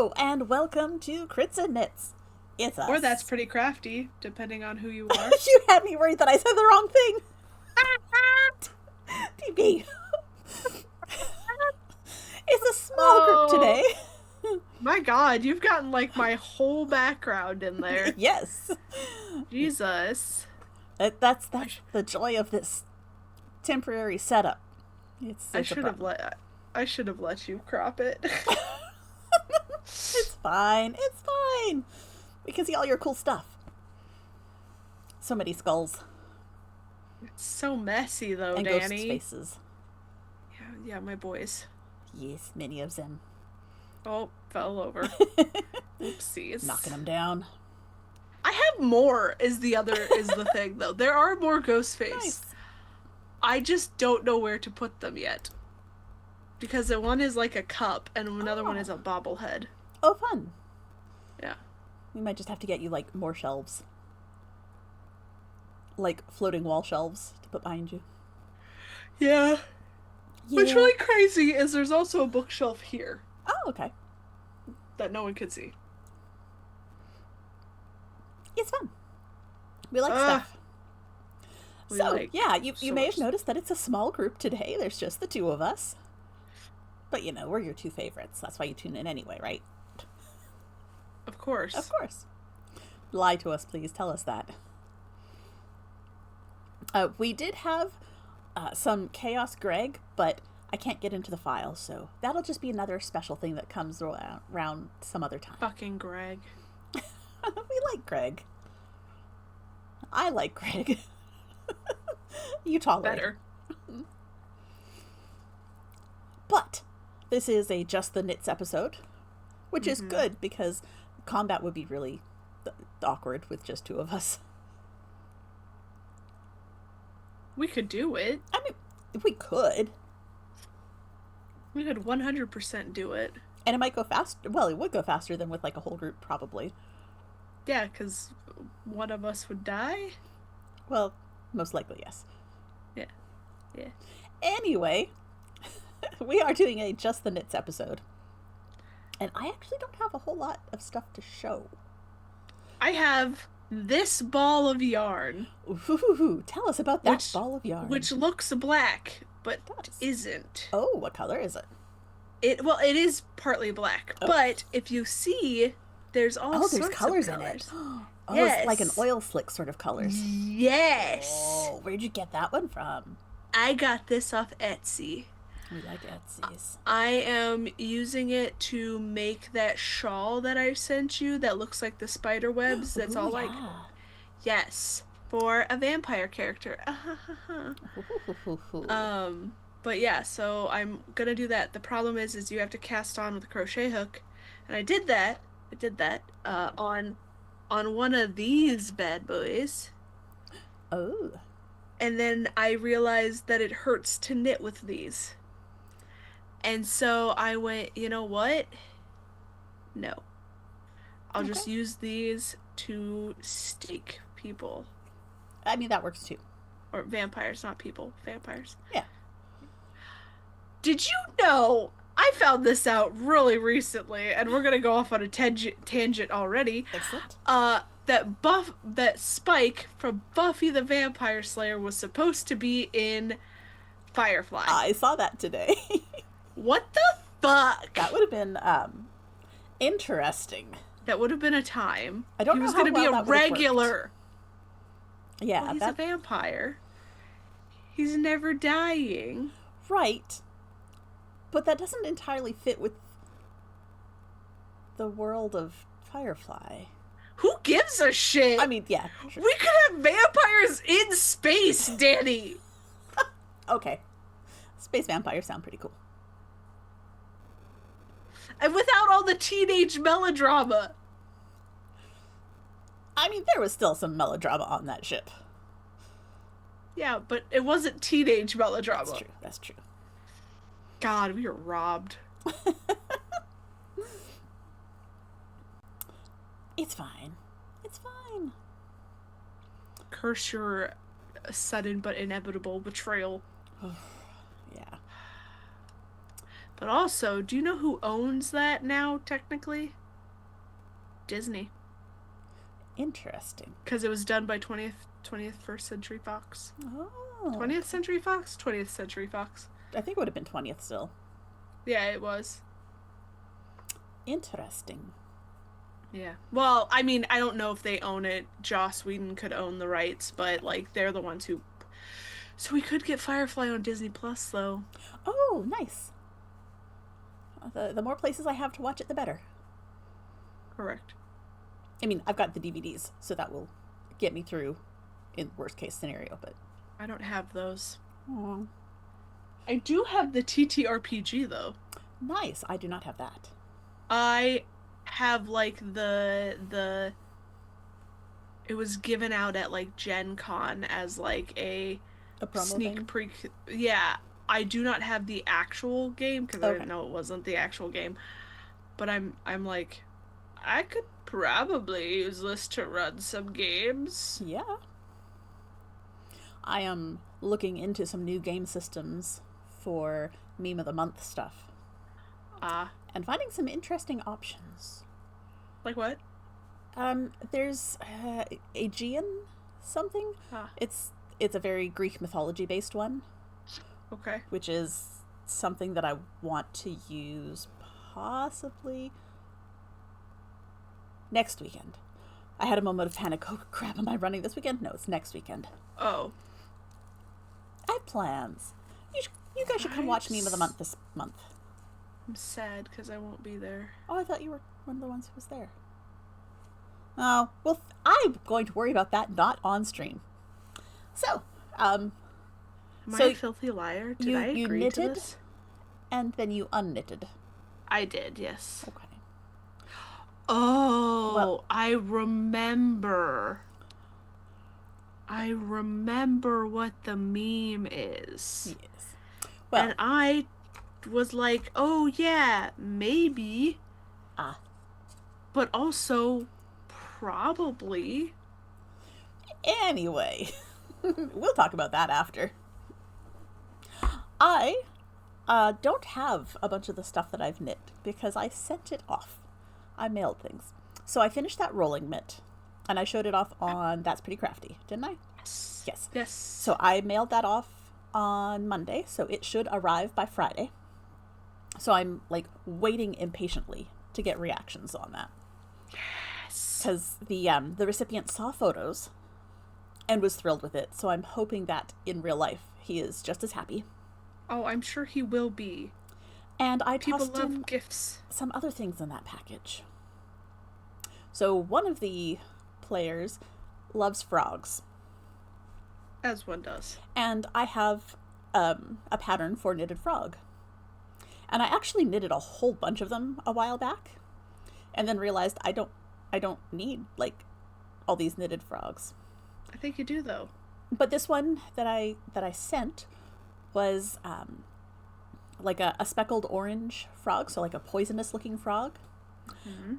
Hello, and welcome to Crits and Knits. It's us. Or that's pretty crafty, depending on who you are. You had me worried that I said the wrong thing. PB. It's a small group today. My god, you've gotten like my whole background in there. Yes. Jesus. That's the joy of this temporary setup. I should have let you crop it. It's fine. It's fine. We can see all your cool stuff. So many skulls. It's so messy though, and Danny. Ghost faces. Yeah, my boys. Yes, many of them. Oh, fell over. Oopsies. Knocking them down. I have more is the thing though. There are more ghost face. Nice. I just don't know where to put them yet. Because the one is like a cup and another one is a bobblehead. Oh, fun. Yeah. We might just have to get you, like, more shelves. Like, floating wall shelves to put behind you. Yeah. What's really crazy is there's also a bookshelf here. Oh, okay. That no one can see. It's fun. We like stuff. You may have noticed that it's a small group today. There's just the two of us. But, you know, we're your two favorites. That's why you tune in anyway, right? Of course. Of course. Lie to us, please. Tell us that. We did have some Chaos Greg, but I can't get into the file, so that'll just be another special thing that comes around some other time. Fucking Greg. We like Greg. I like Greg. You tolerate. Better. But this is a Just the Knits episode, which is good because combat would be really awkward with just two of us. We could do it. I mean, if we could. We could 100% do it. And it might go faster. Well, it would go faster than with like a whole group, probably. Yeah, because one of us would die. Well, most likely, yes. Yeah. Anyway, we are doing a Just the Knits episode. And I actually don't have a whole lot of stuff to show. I have this ball of yarn. Ooh, tell us about that ball of yarn. Which looks black, but isn't. Oh, what color is it? It is partly black, but if you see, there's all sorts of colors in it. Oh, yes. It's like an oil slick sort of colors. Yes. Oh, where'd you get that one from? I got this off Etsy. We like Etsy's. I am using it to make that shawl that I sent you that looks like the spider webs. That's all like, yes, for a vampire character. But yeah, so I'm gonna do that. The problem is you have to cast on with a crochet hook, and I did that on one of these bad boys. Oh. And then I realized that it hurts to knit with these. And so I went, you know what? No. I'll just use these to stake people. I mean, that works too. Or vampires, not people. Vampires. Yeah. Did you know? I found this out really recently, and we're going to go off on a tangent already. Excellent. That Spike from Buffy the Vampire Slayer was supposed to be in Firefly. I saw that today. What the fuck? That would have been interesting. That would have been a time. I don't know how well that would have worked. He was going to be a regular. Yeah, well, he's a vampire. He's never dying. Right. But that doesn't entirely fit with the world of Firefly. Who gives a shit? I mean, yeah. Sure. We could have vampires in space, Danny. Okay. Space vampires sound pretty cool. And without all the teenage melodrama. I mean, there was still some melodrama on that ship. Yeah, but it wasn't teenage melodrama. That's true. God, we were robbed. It's fine. It's fine. Curse your sudden but inevitable betrayal. Yeah. But also, do you know who owns that now, technically? Disney. Interesting. Because it was done by 20th First Century Fox. Oh. 20th Century Fox? 20th Century Fox. I think it would have been 20th still. Yeah, it was. Interesting. Yeah. Well, I mean, I don't know if they own it. Joss Whedon could own the rights, but like they're the ones who. So we could get Firefly on Disney Plus, though. Oh, nice. The more places I have to watch it, the better. Correct. I mean, I've got the DVDs, so that will get me through in worst case scenario, but. I don't have those. Oh. I do have the TTRPG, though. Nice. I do not have that. I have like the it was given out at like Gen Con as like a promo sneak thing? pre. Yeah, I do not have the actual game because I Okay. didn't know it wasn't the actual game. But I'm like, I could probably use this to run some games. Yeah. I am looking into some new game systems for Meme of the Month stuff Ah, and finding some interesting options. like what? There's Aegean something. Ah, It's a very Greek mythology based one, okay. which is something that I want to use possibly next weekend. I had a moment of panic. Oh crap, am I running this weekend? No, it's next weekend. Oh, I have plans. You guys should come watch Meme of the Month this month. I'm sad because I won't be there. Oh, I thought you were one of the ones who was there. Oh, well, I'm going to worry about that not on stream. So, Am So I a filthy liar? Did I you agree to knitted? this? And then you unknitted. I did, yes. Okay. Oh, Well- I remember. I remember what the meme is. Yes. Well, And I was like, oh yeah, maybe, ah, but also probably. anyway, we'll talk about that after. I don't have a bunch of the stuff that I've knit because I sent it off. I mailed things. So I finished that rolling mitt and I showed it off on That's Pretty Crafty, didn't I? Yes. Yes. So I mailed that off on Monday, so it should arrive by Friday. So I'm like waiting impatiently to get reactions on that Yes. because the recipient saw photos and was thrilled with it. So I'm hoping that in real life he is just as happy. Oh, I'm sure he will be. And I People tossed in love gifts. some other things in that package. So one of the players loves frogs, As one does. and I have a pattern for knitted frog. And I actually knitted a whole bunch of them a while back, and then realized I don't need like all these knitted frogs. I think you do, though. But this one that I sent was like a speckled orange frog, so like a poisonous looking frog. Mm-hmm.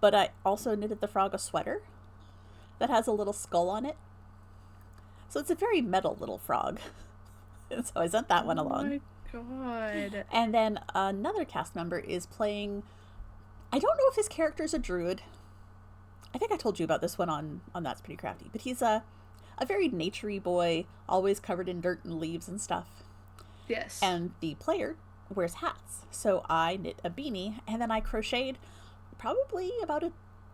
But I also knitted the frog a sweater that has a little skull on it. So it's a very metal little frog. And so I sent that one along. Oh my god. And then another cast member is playing. I don't know if his character is a druid. I think I told you about this one on That's Pretty Crafty. But he's a very naturey boy, always covered in dirt and leaves and stuff. Yes. And the player wears hats. So I knit a beanie and then I crocheted probably about a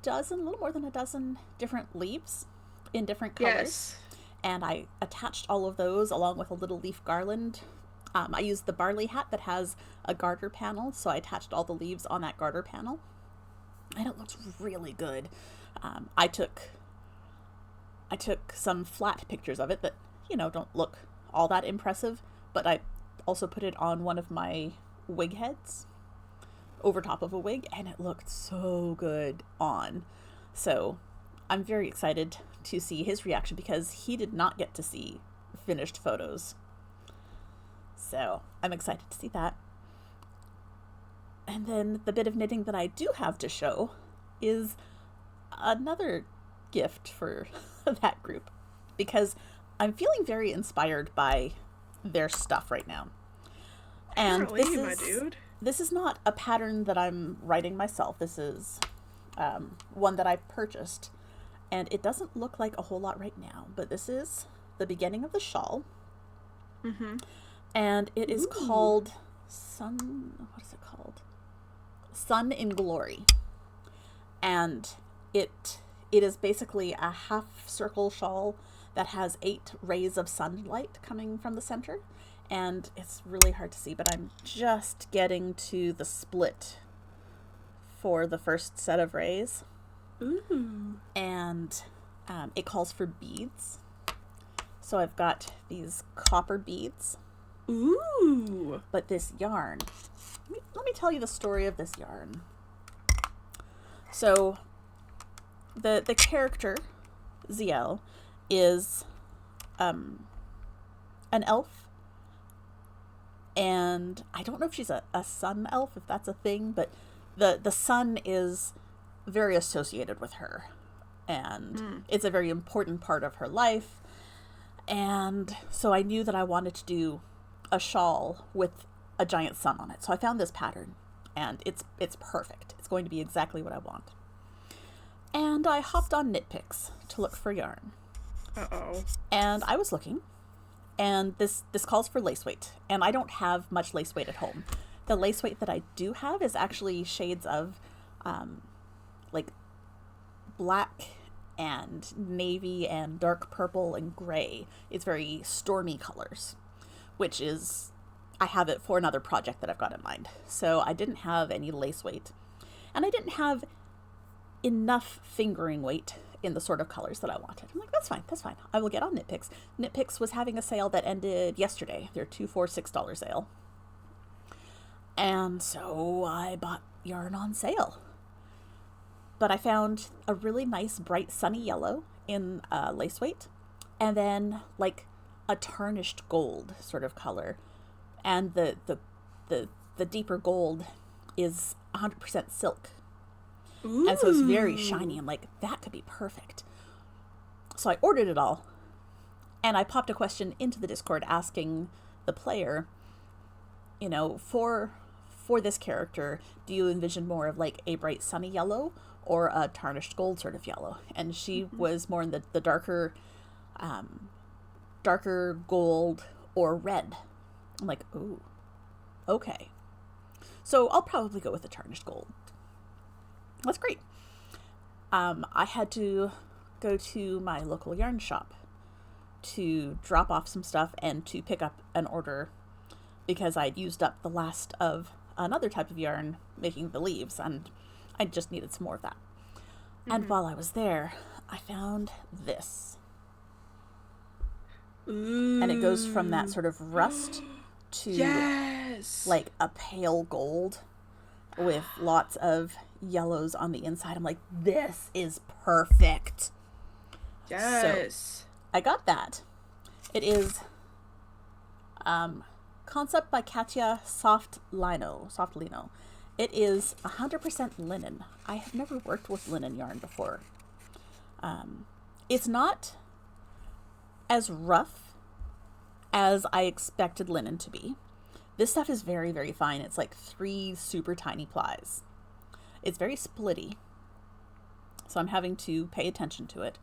little more than a dozen different leaves in different colors. Yes. And I attached all of those along with a little leaf garland. I used the barley hat that has a garter panel, so I attached all the leaves on that garter panel. And it looks really good. I took some flat pictures of it that, don't look all that impressive, but I also put it on one of my wig heads over top of a wig, and it looked so good on. So I'm very excited to see his reaction because he did not get to see finished photos. So I'm excited to see that. And then the bit of knitting that I do have to show is another gift for that group because I'm feeling very inspired by their stuff right now. And Apparently, this my is dude. This is not a pattern that I'm writing myself. This is one that I purchased, and it doesn't look like a whole lot right now, but this is the beginning of the shawl. Mm-hmm. And it is called what is it called? Sun in Glory. And it is basically a half circle shawl that has 8 rays of sunlight coming from the center. And it's really hard to see, but I'm just getting to the split for the first set of rays. Ooh. And it calls for beads. So I've got these copper beads. Ooh. But this yarn, let me tell you the story of this yarn. So the character, Ziel, is an elf. And I don't know if she's a sun elf, if that's a thing, but the sun is very associated with her. And it's a very important part of her life. And so I knew that I wanted to do a shawl with a giant sun on it. So I found this pattern, and it's perfect. It's going to be exactly what I want. And I hopped on KnitPicks to look for yarn. Uh-oh. And I was looking, and this calls for lace weight, and I don't have much lace weight at home. The lace weight that I do have is actually shades of like black and navy and dark purple and gray. It's very stormy colors, which is, I have it for another project that I've got in mind. So I didn't have any lace weight, and I didn't have enough fingering weight in the sort of colors that I wanted. I'm like, that's fine. I will get on KnitPicks. KnitPicks was having a sale that ended yesterday. Their 2 for $6 sale. And so I bought yarn on sale. But I found a really nice bright sunny yellow in lace weight, and then like a tarnished gold sort of color, and the deeper gold is 100% silk. Ooh. And so it's very shiny. I'm like, that could be perfect. So I ordered it all, and I popped a question into the Discord asking the player, you know, for this character, do you envision more of like a bright sunny yellow or a tarnished gold sort of yellow? And she was more in the darker gold or red. I'm like, ooh, okay. So I'll probably go with the tarnished gold. That's great. I had to go to my local yarn shop to drop off some stuff and to pick up an order because I'd used up the last of another type of yarn making the leaves, and I just needed some more of that. And while I was there, I found this. Ooh. And it goes from that sort of rust to yes, like a pale gold with lots of yellows on the inside. I'm like, this is perfect. yes. So I got that. It is Concept by Katya Soft Lino. It is 100% linen. I have never worked with linen yarn before. It's not as rough as I expected linen to be. This stuff is very, very fine. It's like 3 super tiny plies. It's very splitty, so I'm having to pay attention to it.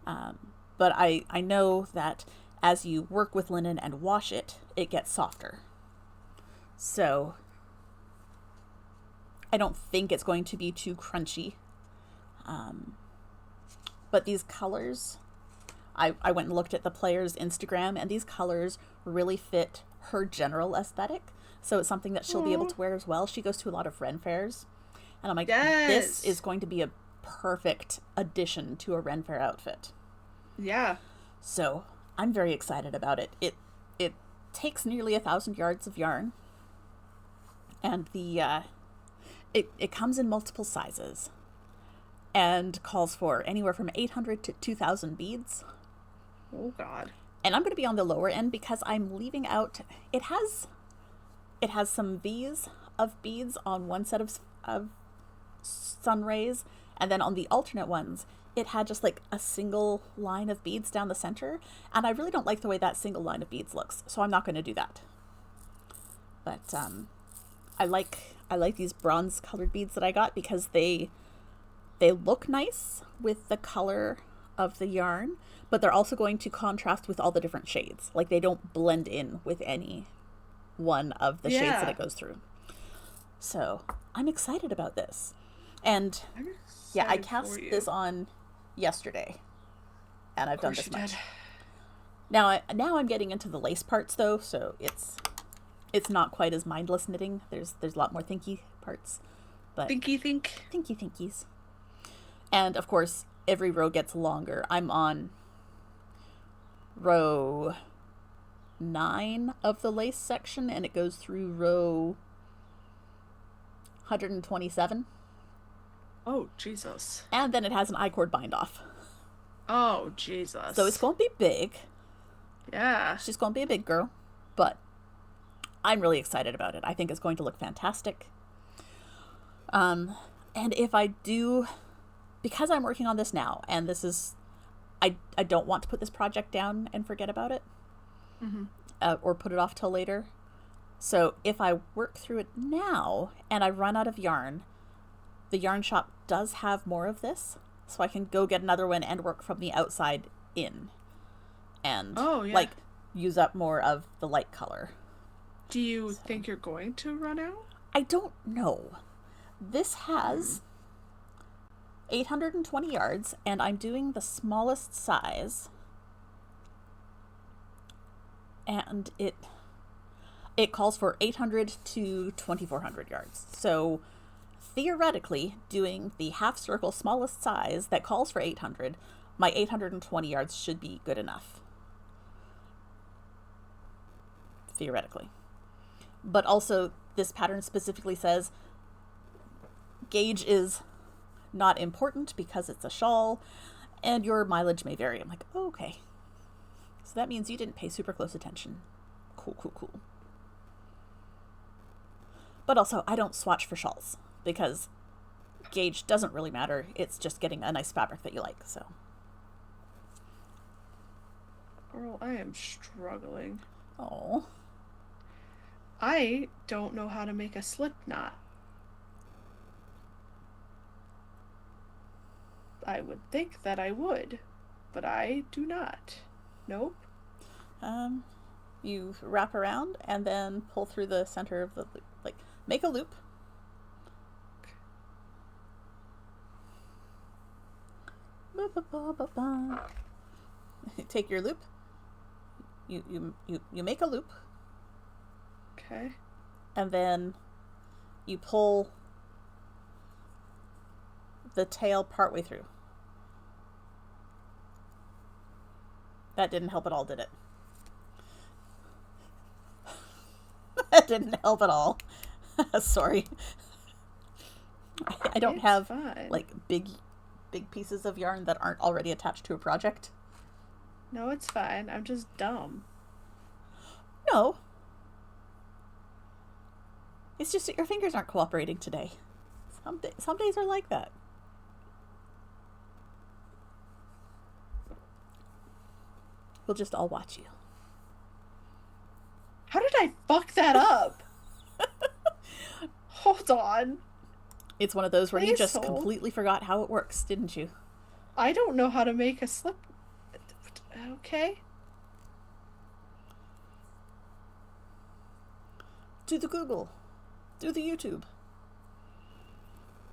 But I know that as you work with linen and wash it, it gets softer. So I don't think it's going to be too crunchy. But these colors, I went and looked at the player's Instagram, and these colors really fit her general aesthetic. So it's something that she'll be able to wear as well. She goes to a lot of Ren fairs. And I'm like, This is going to be a perfect addition to a Ren fair outfit. Yeah. So I'm very excited about it. It takes nearly 1,000 yards of yarn. And it comes in multiple sizes. And calls for anywhere from 800 to 2,000 beads. Oh, God. And I'm going to be on the lower end because I'm leaving out... It has some V's of beads on one set of sun rays, and then on the alternate ones, it had just like a single line of beads down the center, and I really don't like the way that single line of beads looks, so I'm not going to do that. But I like these bronze colored beads that I got because they look nice with the color of the yarn, but they're also going to contrast with all the different shades. Like they don't blend in with any one of the shades that it goes through. So I'm excited about this. And yeah, I cast this on yesterday, and I've done this much. Now I'm getting into the lace parts though, so it's not quite as mindless knitting. There's a lot more thinky parts, but thinkies. And of course, every row gets longer. I'm on row 9 of the lace section, and it goes through row 127. Oh, Jesus. And then it has an I-cord bind off. Oh, Jesus. So it's going to be big. Yeah. She's going to be a big girl, but I'm really excited about it. I think it's going to look fantastic. And if I do, because I'm working on this now, and this is, I don't want to put this project down and forget about it, or put it off till later. So if I work through it now and I run out of yarn, the yarn shop does have more of this, so I can go get another one and work from the outside in, and like use up more of the light color. Do you think you're going to run out? I don't know. This has 820 yards, and I'm doing the smallest size, and it calls for 800 to 2400 yards. So theoretically, doing the half circle smallest size that calls for 800, my 820 yards should be good enough. Theoretically. But also, this pattern specifically says gauge is not important because it's a shawl, and your mileage may vary. I'm like, oh, okay. So that means you didn't pay super close attention. Cool. But also, I don't swatch for shawls, because gauge doesn't really matter. It's just getting a nice fabric that you like, so. Girl, I am struggling. Oh. I don't know how to make a slip knot. I would think that I would, but I do not. Nope. You wrap around and then pull through the center of the loop. Like, make a loop. Take your loop. You make a loop. Okay. And then you pull the tail partway through. That didn't help at all, did it? That didn't help at all. Sorry. I don't have like big pieces of yarn that aren't already attached to a project. No, it's fine. I'm just dumb. No. It's just that your fingers aren't cooperating today. Some days are like that. We'll just all watch you. How did I fuck that up? Hold on. It's one of those where you just completely forgot how it works, didn't you? I don't know how to make a slip. Okay. Do the Google. Do the YouTube.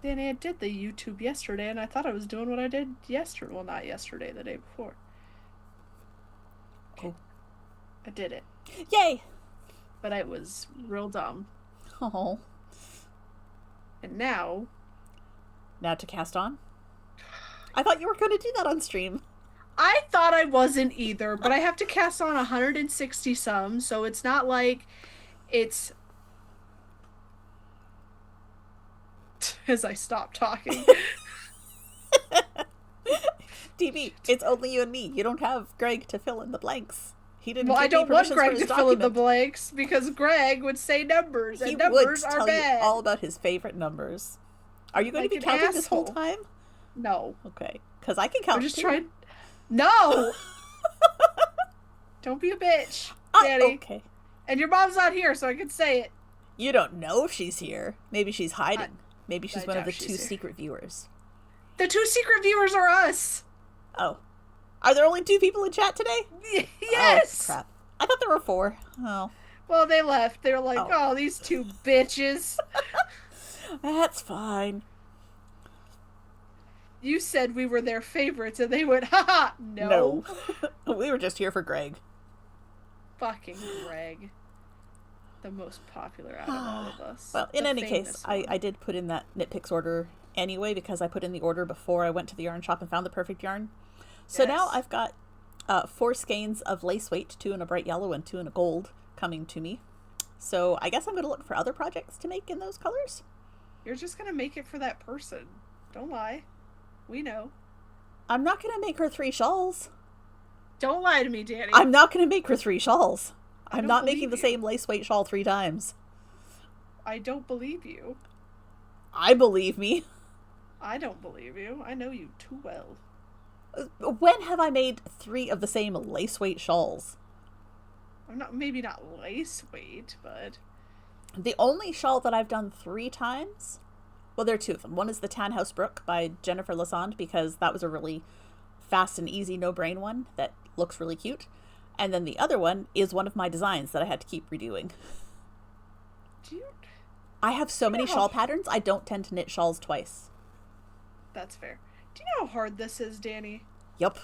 Danny, I did the YouTube yesterday, and I thought I was doing what I did yesterday. Well, not yesterday, the day before. Okay. I did it. Yay! But I was real dumb. Oh. And now... Now to cast on? I thought you were going to do that on stream. I thought I wasn't either, but I have to cast on 160 some, so it's not like it's... As I stop talking. DB, it's only you and me. You don't have Greg to fill in the blanks. He didn't. Well, I don't want Greg to fill in the blanks because Greg would say numbers, and numbers are bad. He would tell you all about his favorite numbers. Are you going to be counting this whole time? No. Okay, because I can count. I'm just trying. No. Don't be a bitch, Daddy. Okay. And your mom's not here, so I can say it. You don't know if she's here. Maybe she's hiding. Maybe she's I one of doubt the she's two here. secret viewers. The 2 secret viewers are us. Oh. Are there only 2 people in chat today? Yes. Oh, crap. I thought there were 4. Oh. Well, they left. They were like, Oh. oh, these 2 bitches. That's fine. You said we were their favorites, and they went, haha, no. We were just here for Greg. Fucking Greg. The most popular out of all of us. Well, in The any case, famous one. I did put in that Knitpicks order anyway because I put in the order before I went to the yarn shop and found the perfect yarn. So now Yes. I've got 4 skeins of lace weight, 2 in a bright yellow and 2 in a gold, coming to me. So I guess I'm going to look for other projects to make in those colors. You're just gonna make it for that person. Don't lie. We know. I'm not going to make her 3 shawls. Don't lie to me, Danny. I'm not going to make her 3 shawls. I'm don't not making believe the you. same lace weight shawl 3 times. I don't believe you. I believe me. I don't believe you. I know you too well. When have I made 3 of the same lace weight shawls? I'm not, maybe not lace weight, but The only shawl that I've done 3 times, well, there are 2 of them. One is the Tan House Brook by Jennifer Lassonde, because that was a really fast and easy no-brain one that looks really cute. And then the other one is one of my designs that I had to keep redoing. do you? I have so many Yeah. shawl patterns, I don't tend to knit shawls twice. That's fair. Do you know how hard this is, Danny? Yup.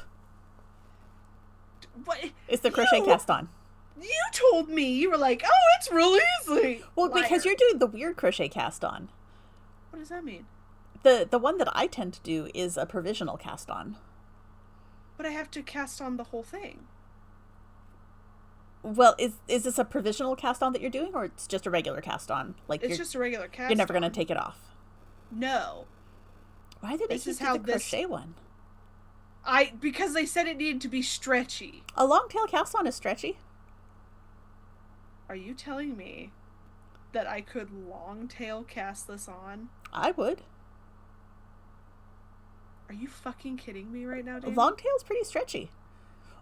What? It's the crochet cast on. You told me. You were like, oh, it's real easy. Well, Liar. because you're doing the weird crochet cast on. What does that mean? The one that I tend to do is a provisional cast on. But I have to cast on the whole thing. Well, is this a provisional cast on that you're doing, or it's just a regular cast on? Like It's just a regular cast. you're never going to on. take it off. No. Why did they This keep is the how this- crochet one? Because they said it needed to be stretchy. A long tail cast on is stretchy. Are you telling me that I could long tail cast this on? I would. Are you fucking kidding me right now, Danny? Long tail's pretty stretchy.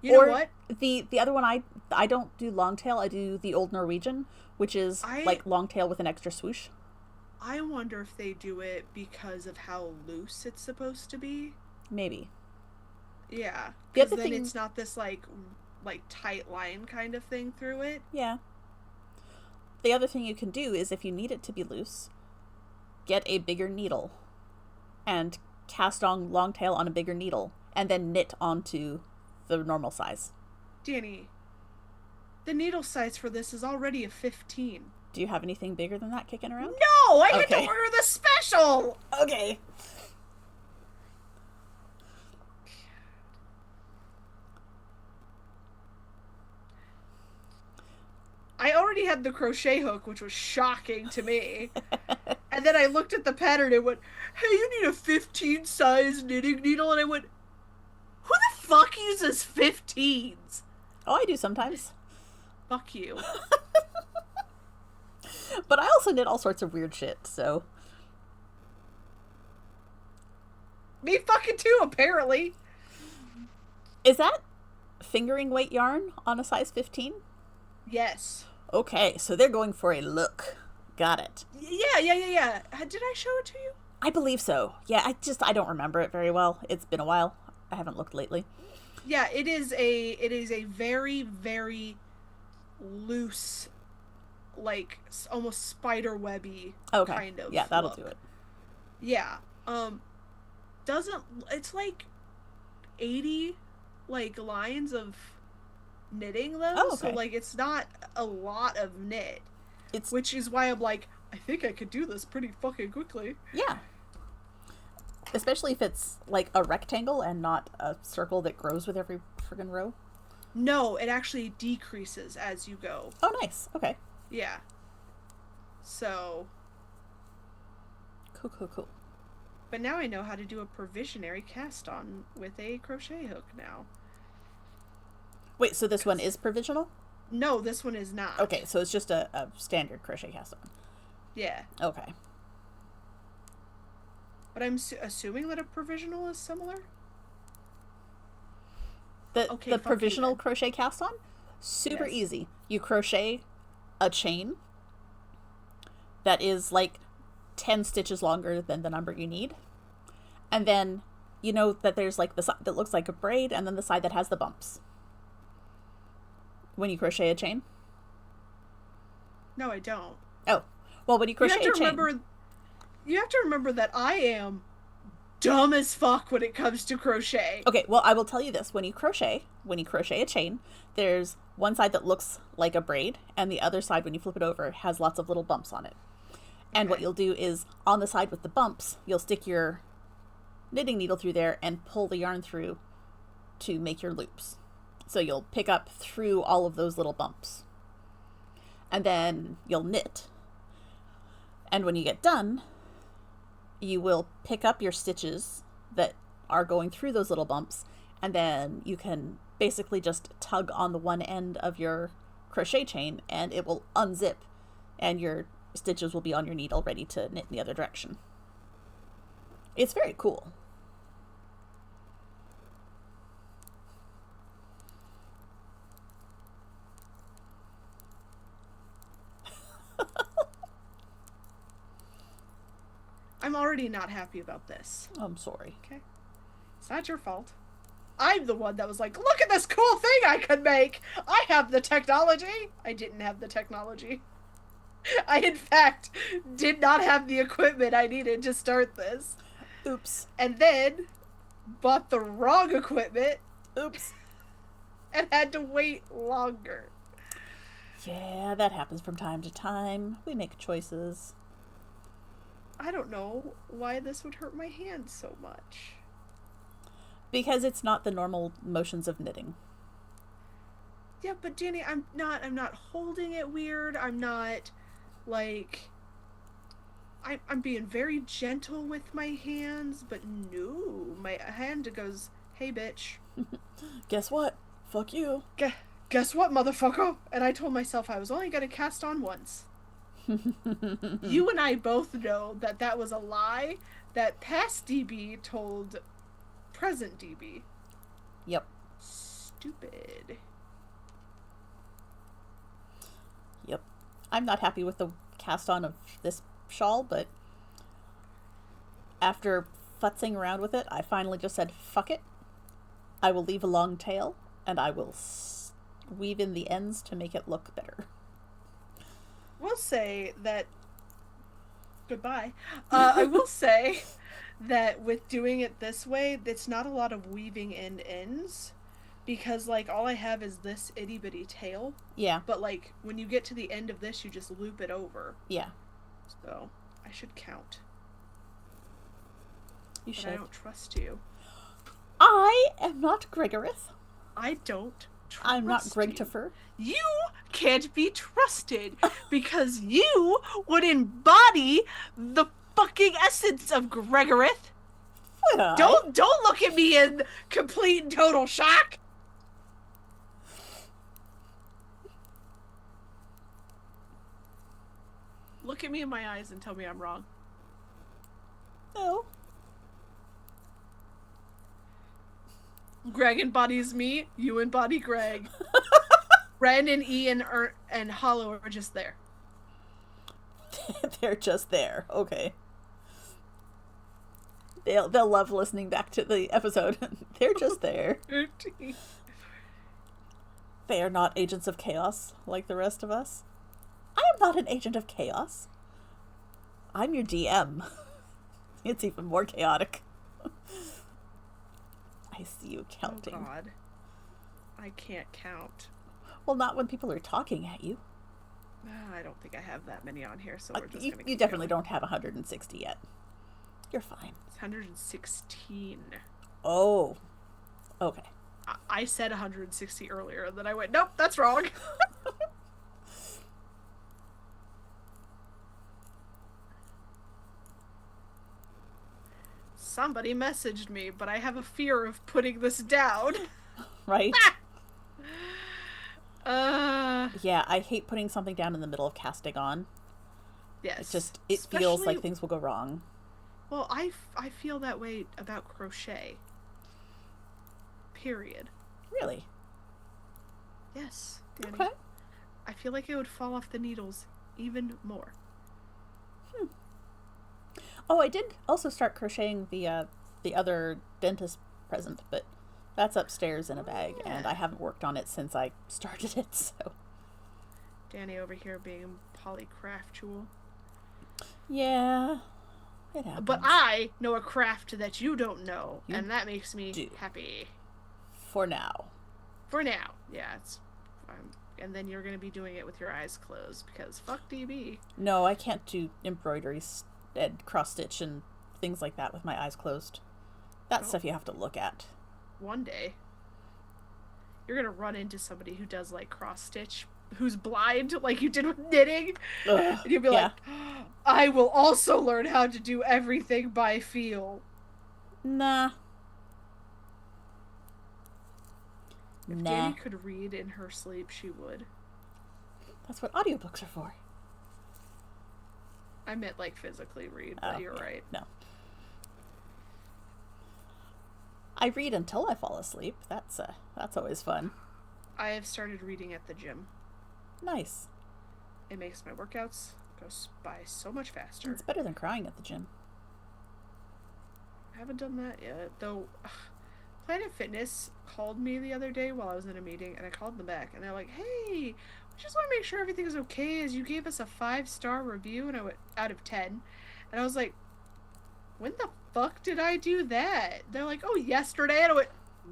You know what? The other one I don't do long tail. I do the old Norwegian, which is like long tail with an extra swoosh. I wonder if they do it because of how loose it's supposed to be. Maybe. Yeah, The because other then thing- it's not this like tight line kind of thing through it. Yeah. The other thing you can do is if you need it to be loose, get a bigger needle and cast on long tail on a bigger needle and then knit onto the normal size. Danny, the needle size for this is already a 15. Do you have anything bigger than that kicking around? No, I had to Okay. order the special. Okay. I already had the crochet hook, which was shocking to me. And then I looked at the pattern and went, hey, you need a 15 size knitting needle. And I went, who the fuck uses 15s? Oh, I do sometimes. Fuck you. But I also knit all sorts of weird shit, so. Me fucking too, apparently. Is that fingering weight yarn on a size 15? Yes. Okay, so they're going for a look. Got it. Yeah. Did I show it to you? I believe so. Yeah, I don't remember it very well. It's been a while. I haven't looked lately. Yeah, it is a very, very loose, like almost spider webby Okay. kind of Yeah, that'll look. do it. Yeah. It's like 80 like lines of knitting though. Oh, So okay. like it's not a lot of knit. It's Which is why I'm like, I think I could do this pretty fucking quickly. yeah. Especially if it's like a rectangle and not a circle that grows with every friggin' row. No, it actually decreases as you go. Oh, nice. Okay. Yeah. So, Cool. but now I know how to do a provisionary cast on with a crochet hook now. Wait, so this one is provisional? No, this one is not. Okay, so it's just a standard crochet cast on. Yeah. Okay. But I'm assuming that a provisional is similar? The Okay, the fuck you provisional then. crochet cast on, super Yes. easy. You crochet a chain, that is like 10 stitches longer than the number you need. And then you know that there's like the side that looks like a braid and then the side that has the bumps when you crochet a chain. No, I don't. Oh, well, when you crochet a chain, you have to remember that I am dumb as fuck when it comes to crochet. Okay, well, I will tell you this. When you crochet a chain, there's one side that looks like a braid, and the other side, when you flip it over, has lots of little bumps on it. And what you'll do is, on the side with the bumps, you'll stick your knitting needle through there and pull the yarn through to make your loops. So you'll pick up through all of those little bumps. And then you'll knit. And when you get done, you will pick up your stitches that are going through those little bumps, and then you can basically just tug on the one end of your crochet chain and it will unzip and your stitches will be on your needle ready to knit in the other direction. It's very cool. I'm already not happy about this. I'm sorry. Okay. It's not your fault. I'm the one that was like, look at this cool thing I could make! I have the technology! I didn't have the technology. I, in fact, did not have the equipment I needed to start this. Oops. And then bought the wrong equipment. Oops. And had to wait longer. Yeah, that happens from time to time. We make choices. I don't know why this would hurt my hand so much. Because it's not the normal motions of knitting. Yeah, but Danny, I'm not holding it weird. I'm not, like... I'm being very gentle with my hands, but no, my hand goes, hey, bitch. Guess what? Fuck you. Guess what, motherfucker? And I told myself I was only going to cast on once. You and I both know that that was a lie that past DB told present DB. Yep. Stupid. Yep. I'm not happy with the cast on of this shawl, but after futzing around with it, I finally just said, fuck it. I will leave a long tail, and I will weave in the ends to make it look better. We'll say that... Goodbye. I will say that with doing it this way, it's not a lot of weaving in ends, because, like, all I have is this itty-bitty tail. Yeah. But, like, when you get to the end of this, you just loop it over. Yeah. So, I should count. You but should. I don't trust you. I am not Gregorith. I don't trust I'm not Gregtifer. You can't be trusted because you would embody the fucking essence of Gregorith. Would I? Don't look at me in complete and total shock. Look at me in my eyes and tell me I'm wrong. No. Greg embodies me, you embody Greg. Ren and Ian and Hollow are just there. They're just there. Okay. They'll love listening back to the episode. They're just there. They are not agents of chaos like the rest of us. I am not an agent of chaos. I'm your DM. It's even more chaotic. I see you counting. Oh God. I can't count. Well, not when people are talking at you. I don't think I have that many on here, so we're just gonna keep You definitely going. don't have 160 yet. You're fine. It's 116. Oh. Okay. I said 160 earlier, and then I went, nope, that's wrong. Somebody messaged me, but I have a fear of putting this down. Right? uh Yeah, I hate putting something down in the middle of casting on. Yes. It feels like things will go wrong. Well, I feel that way about crochet. Period. Really? Yes, Danny. Okay. I feel like it would fall off the needles even more. Oh, I did also start crocheting the other dentist present, but that's upstairs in a bag, and I Yeah. haven't worked on it since I started it. So Danny over here being polycraftual. yeah, it But happens. I know a craft that you don't know, You and that makes me do happy. for now. For now. Yeah, it's and then you're going to be doing it with your eyes closed because fuck DB. No, I can't do embroideries and cross stitch and things like that with my eyes closed. That's Oh, stuff you have to look at. one day you're going to run into somebody who does like cross stitch who's blind like you did with knitting, Ugh, and you'll be yeah. like, I will also learn how to do everything by feel. Nah. If Nah. Danny could read in her sleep, she would. That's what audiobooks are for. I meant like physically read, Oh, but you're yeah. right. No. I read until I fall asleep. That's always fun. I have started reading at the gym. Nice. It makes my workouts go by so much faster. It's better than crying at the gym. I haven't done that yet, though. Planet Fitness called me the other day while I was in a meeting, and I called them back, and they're like, "Hey, we just want to make sure everything is okay, as you gave us a 5-star review," and I went out of 10, and I was like, "When the fuck did I do that?" They're like, "Oh, yesterday," and I went,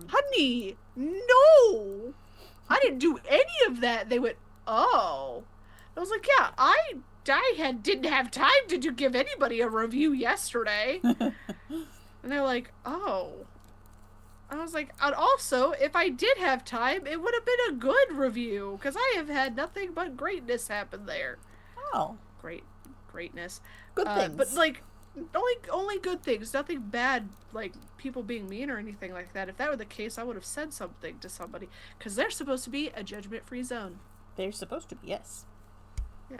"Honey, no, I didn't do any of that." They went, "Oh," I was like, "Yeah, didn't have time to give anybody a review yesterday," and they're like, "Oh." I was like, and also, if I did have time, it would have been a good review, because I have had nothing but greatness happen there. Oh, Greatness. good But things. like, only good things, nothing bad, like people being mean or anything like that. If that were the case, I would have said something to somebody, because they're supposed to be a judgment-free zone. They're supposed to be, yes. Yeah.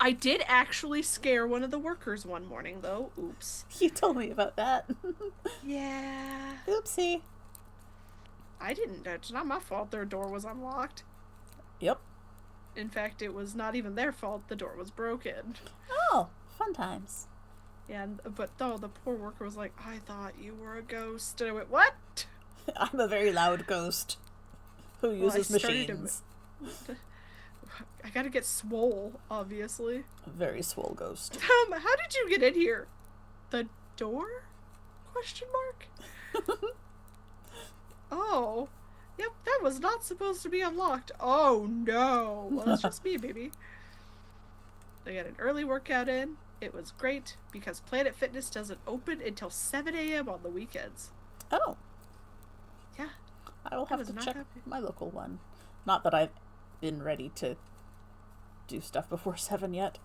I did actually scare one of the workers one morning, though. Oops. You told me about that. Yeah. Oopsie. I didn't. It's not my fault their door was unlocked. Yep. In fact, it was not even their fault the door was broken. Oh, fun times. And but though the poor worker was like, "I thought you were a ghost," and I went, "What?" I'm a very loud ghost who uses machines. I gotta get swole, obviously. A very swole ghost. How did you get in here? The door? Question mark. Oh, yep, that was not supposed to be unlocked. Oh no. Well, that's just me, baby. I got an early workout in. It was great because Planet Fitness doesn't open until 7 a.m. on the weekends. Oh, Yeah, I will I have was to not check happy. my local one. Not that I've been ready to do stuff before 7 yet.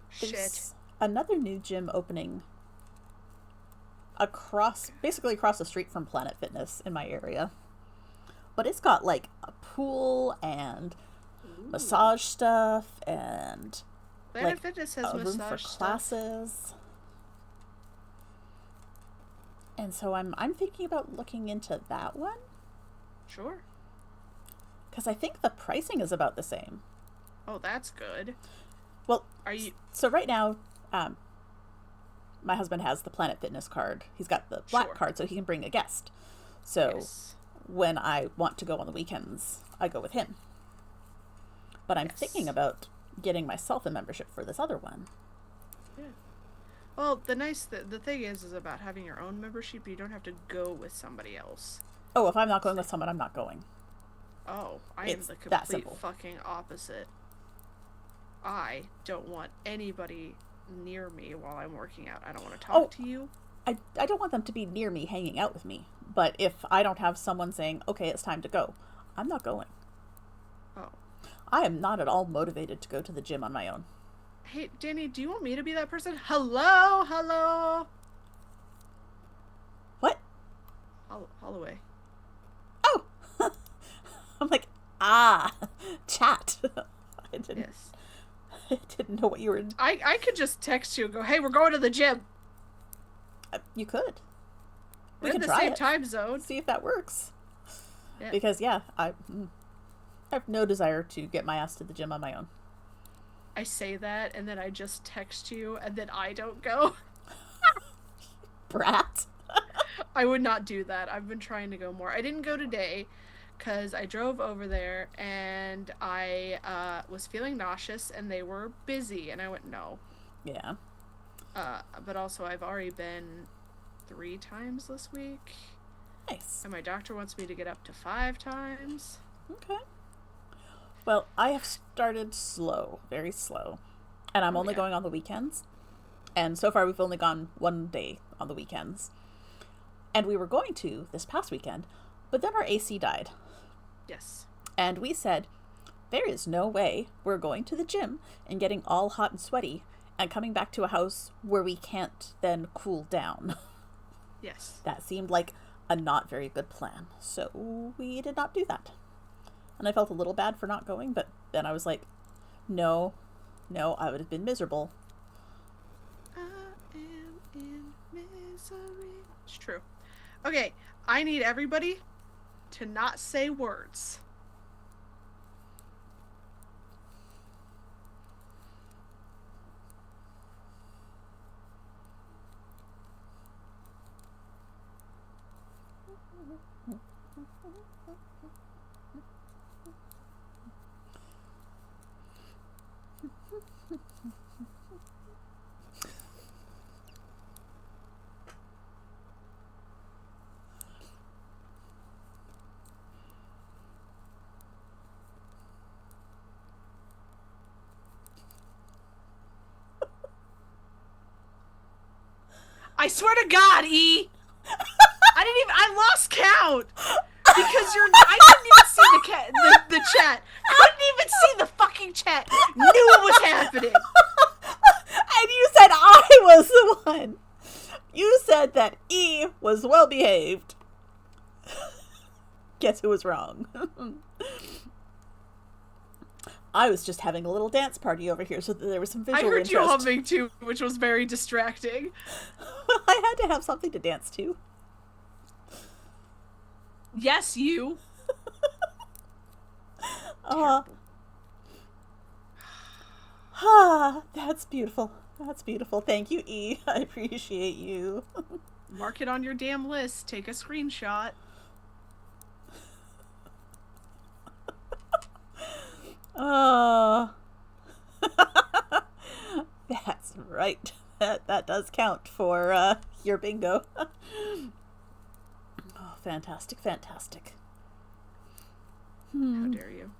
Shit. There's another new gym opening basically across the street from Planet Fitness in my area. But it's got like a pool and Ooh. massage stuff and Planet like Fitness has a room for massage stuff. classes. And so I'm thinking about looking into that one Sure. because I think the pricing is about the same. Oh, that's good. Well, Are you? so right now, my husband has the Planet Fitness card. He's got the black Sure. card, so he can bring a guest. So Yes. when I want to go on the weekends, I go with him. But I'm Yes. thinking about getting myself a membership for this other one. Yeah. Well, the thing is about having your own membership. You don't have to go with somebody else. Oh, if I'm not going with someone, I'm not going. Oh, I It's am the that complete simple. fucking opposite. I don't want anybody near me while I'm working out. I don't want to talk Oh, to you. I don't want them to be near me, hanging out with me. But if I don't have someone saying, okay, it's time to go, I'm not going. Oh. I am not at all motivated to go to the gym on my own. Hey, Danny, do you want me to be that person? Hello? Hello? What? Holloway. Oh! I'm like, chat. I Yes. didn't know what you were... I could just text you and go, hey, we're going to the gym. You could. We're We in can the try same it. time zone. See if that works. Yeah. Because, yeah, I have no desire to get my ass to the gym on my own. I say that and then I just text you and then I don't go. Brat. I would not do that. I've been trying to go more. I didn't go today because I drove over there and I was feeling nauseous and they were busy and I went no. Yeah. But also I've already been 3 times this week. Nice. And my doctor wants me to get up to 5 times. Okay. Well, I have started slow, very slow. And I'm only going on the weekends. And so far we've only gone one day on the weekends. And we were going to this past weekend, but then our AC died. Yes. And we said, there is no way we're going to the gym and getting all hot and sweaty and coming back to a house where we can't then cool down. Yes. That seemed like a not very good plan. So we did not do that. And I felt a little bad for not going, but then I was like, no, I would have been miserable. I am in misery. It's true. Okay, I need everybody to not say words. I swear to God, E! I lost count! Because I couldn't even see the chat. Couldn't even see the fucking chat. Knew it was happening. And you said I was the one. You said that E was well behaved. Guess who was wrong? I was just having a little dance party over here, so that there was some visual interest. I heard you humming too, which was very distracting. Well, I had to have something to dance to. Yes, you. That's beautiful. That's beautiful. Thank you, E. I appreciate you. Mark it on your damn list. Take a screenshot. That's right. That does count for your bingo. Oh, fantastic, fantastic. How dare you?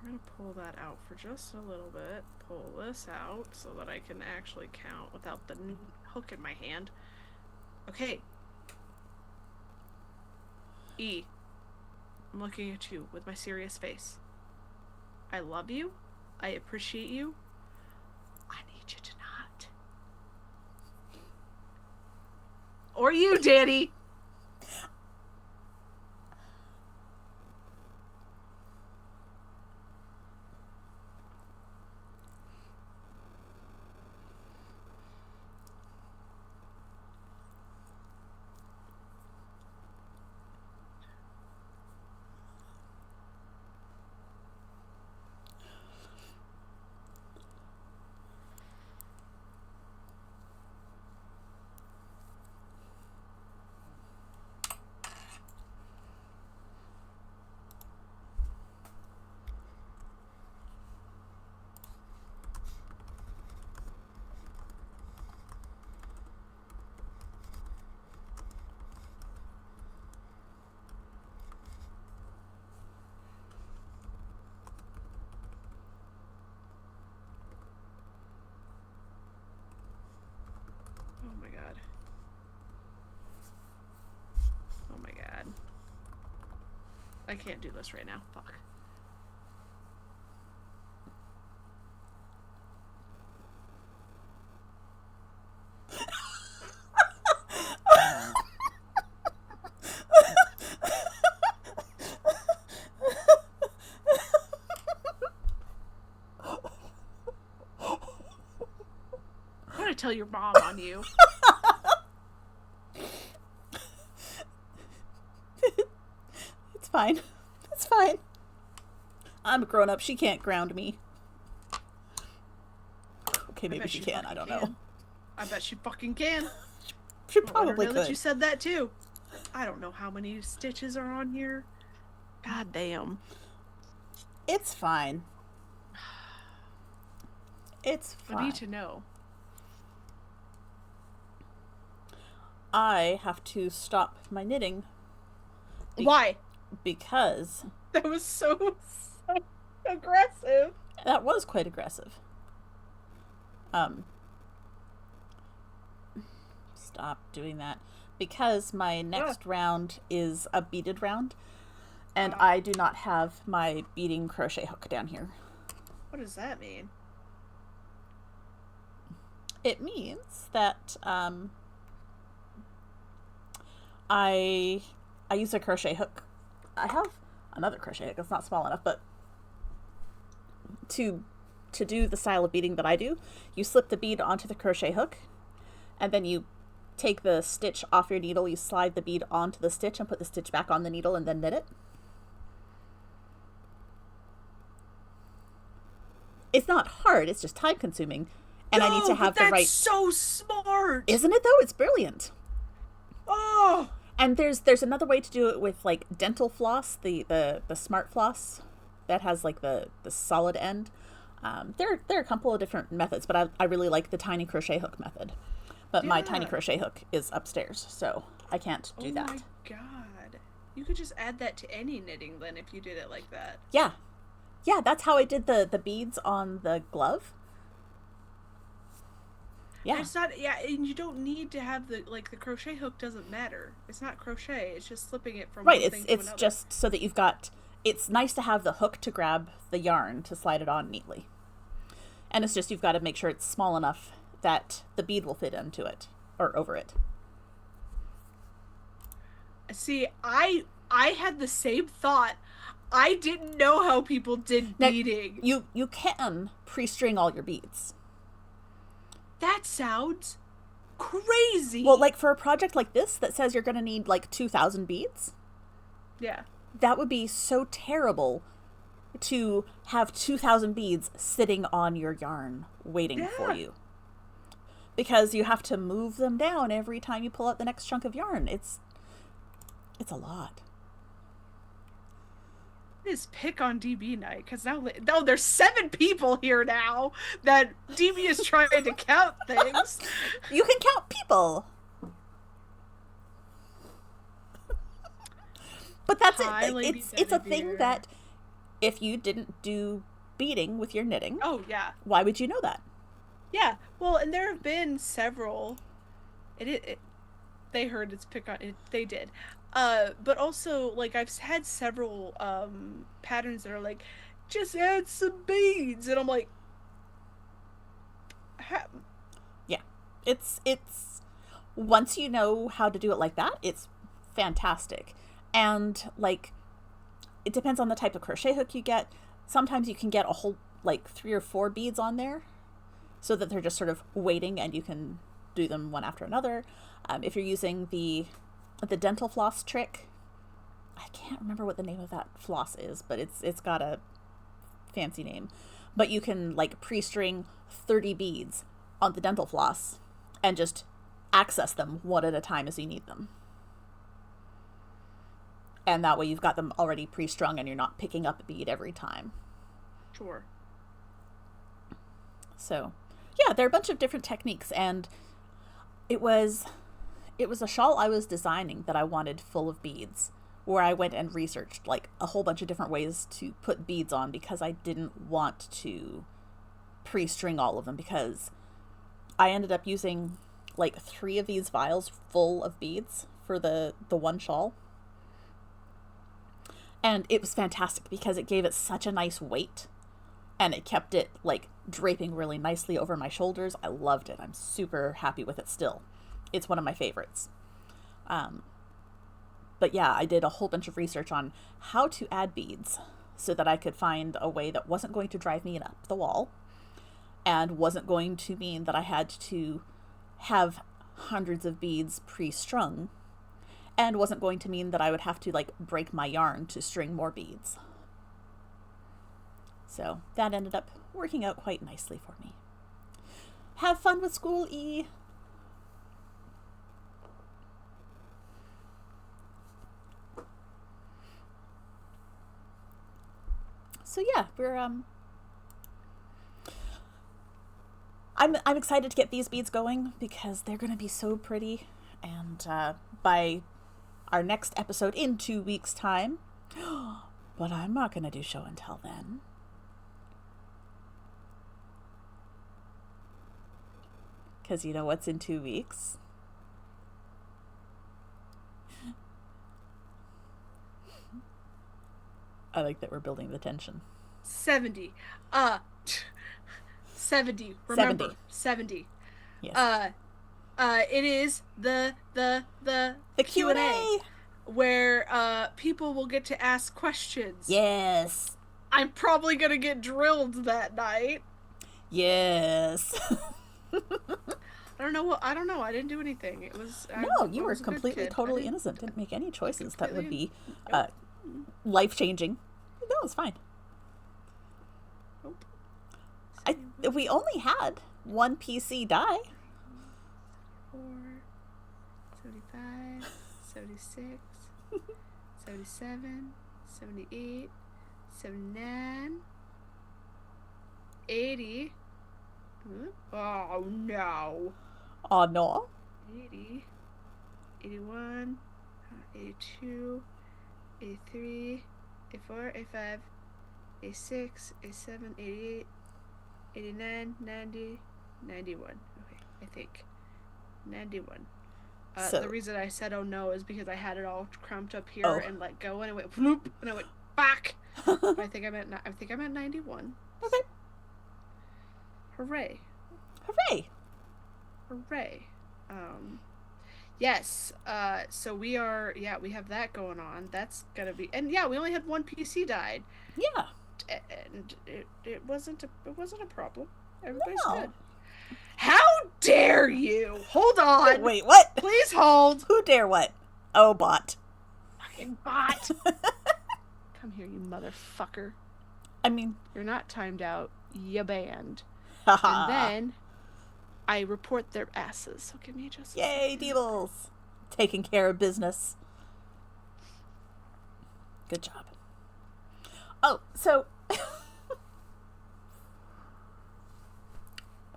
I'm gonna pull that out for just a little bit. Pull this out so that I can actually count without the hook in my hand. Okay. E. I'm looking at you with my serious face. I love you. I appreciate you. I need you to not. Or you, Danny. Oh my god. Oh my god. I can't do this right now. Fuck. I'm gonna tell your mom on you. It's fine. It's fine. I'm a grown up. She can't ground me. Okay, I maybe bet she can. I don't know. I bet she fucking can. She Let her probably know could. that you said that too. I don't know how many stitches are on here. God damn. It's fine. It's fine. I need to know. I have to stop my knitting. Why? Because That was so aggressive. that was quite aggressive. Stop doing that. Because my next round is a beaded round, and I do not have my beading crochet hook down here. What does that mean? It means that I use a crochet hook. I have another crochet hook. It's not small enough, but to do the style of beading that I do, you slip the bead onto the crochet hook, and then you take the stitch off your needle, you slide the bead onto the stitch and put the stitch back on the needle and then knit it. It's not hard, it's just time consuming. And I need to have the right... That's so smart! Isn't it though? It's brilliant. Oh! And there's another way to do it with like dental floss, the smart floss that has like the solid end. There are a couple of different methods, but I really like the tiny crochet hook method. But my tiny crochet hook is upstairs, so I can't do that. Oh my god. You could just add that to any knitting then if you did it like that. Yeah. Yeah, that's how I did the beads on the glove. Yeah. It's not, and you don't need to have the crochet hook doesn't matter. It's not crochet, it's just slipping it from one thing to another. It's just so that you've got, it's nice to have the hook to grab the yarn to slide it on neatly. And it's just, you've got to make sure it's small enough that the bead will fit into it or over it. See, I had the same thought. I didn't know how people did beading. Now, you can pre-string all your beads. That sounds crazy. Well, like for a project like this that says you're going to need like 2,000 beads. Yeah. That would be so terrible to have 2,000 beads sitting on your yarn waiting for you. Because you have to move them down every time you pull out the next chunk of yarn. It's a lot. It is pick on DB night, because now there's 7 people here now that DB is trying to count things. You can count people. But that's it. It's a thing that if you didn't do beading with your knitting, why would you know that? Yeah, well, and there have been several. They heard it's pick on. They did, but also like I've had several patterns that are like, just add some beads, and I'm like, yeah, it's once you know how to do it like that, it's fantastic, and like it depends on the type of crochet hook you get. Sometimes you can get a whole like 3 or 4 beads on there, so that they're just sort of waiting and you can do them one after another. If you're using the dental floss trick, I can't remember what the name of that floss is, but it's got a fancy name. But you can like pre-string 30 beads on the dental floss and just access them one at a time as you need them. And that way you've got them already pre-strung and you're not picking up a bead every time. Sure. So, yeah, there are a bunch of different techniques, and it was a shawl I was designing that I wanted full of beads, where I went and researched like a whole bunch of different ways to put beads on because I didn't want to pre-string all of them, because I ended up using like 3 of these vials full of beads for the one shawl. And it was fantastic because it gave it such a nice weight, and it kept it like draping really nicely over my shoulders. I loved it. I'm super happy with it still. It's one of my favorites. But yeah, I did a whole bunch of research on how to add beads so that I could find a way that wasn't going to drive me up the wall and wasn't going to mean that I had to have hundreds of beads pre-strung, and wasn't going to mean that I would have to like break my yarn to string more beads. So that ended up working out quite nicely for me. Have fun with school, E. So yeah, I'm excited to get these beads going because they're going to be so pretty, and by our next episode in 2 weeks' time, but I'm not going to do show and tell then. Because you know what's in 2 weeks? I like that we're building the tension. 70. 70. Remember, 70. Yes. It is the Q&A, where people will get to ask questions. Yes. I'm probably gonna get drilled that night. Yes. I don't know. I didn't do anything. It was you were completely, totally innocent. Didn't make any choices that would be life changing. No, it's fine. Nope. We only had one PC die. 4, 75, 76, 77, 78, 79, 80. Oh no. Oh no. 80, 81, 82, 83, 84, 85, 86, 87, 88, 89, 90, 91. Okay, I think. 91. The reason I said oh no is because I had it all cramped up here and let go, and it went bloop, and it went back. I think I'm at 91. Okay. Hooray. Hooray. Hooray. Yes. So we have that going on. That's gonna be, and yeah, we only had one PC died. Yeah. And it wasn't a problem. Everybody's No. good. How dare you? Hold on. Wait, what? Please hold. Who dare what? Oh, bot. Fucking bot. Come here, you motherfucker. I mean, you're not timed out. You banned. haha. And then I report their asses. So give me just Yay, Deebles. Taking care of business. Good job. Oh, so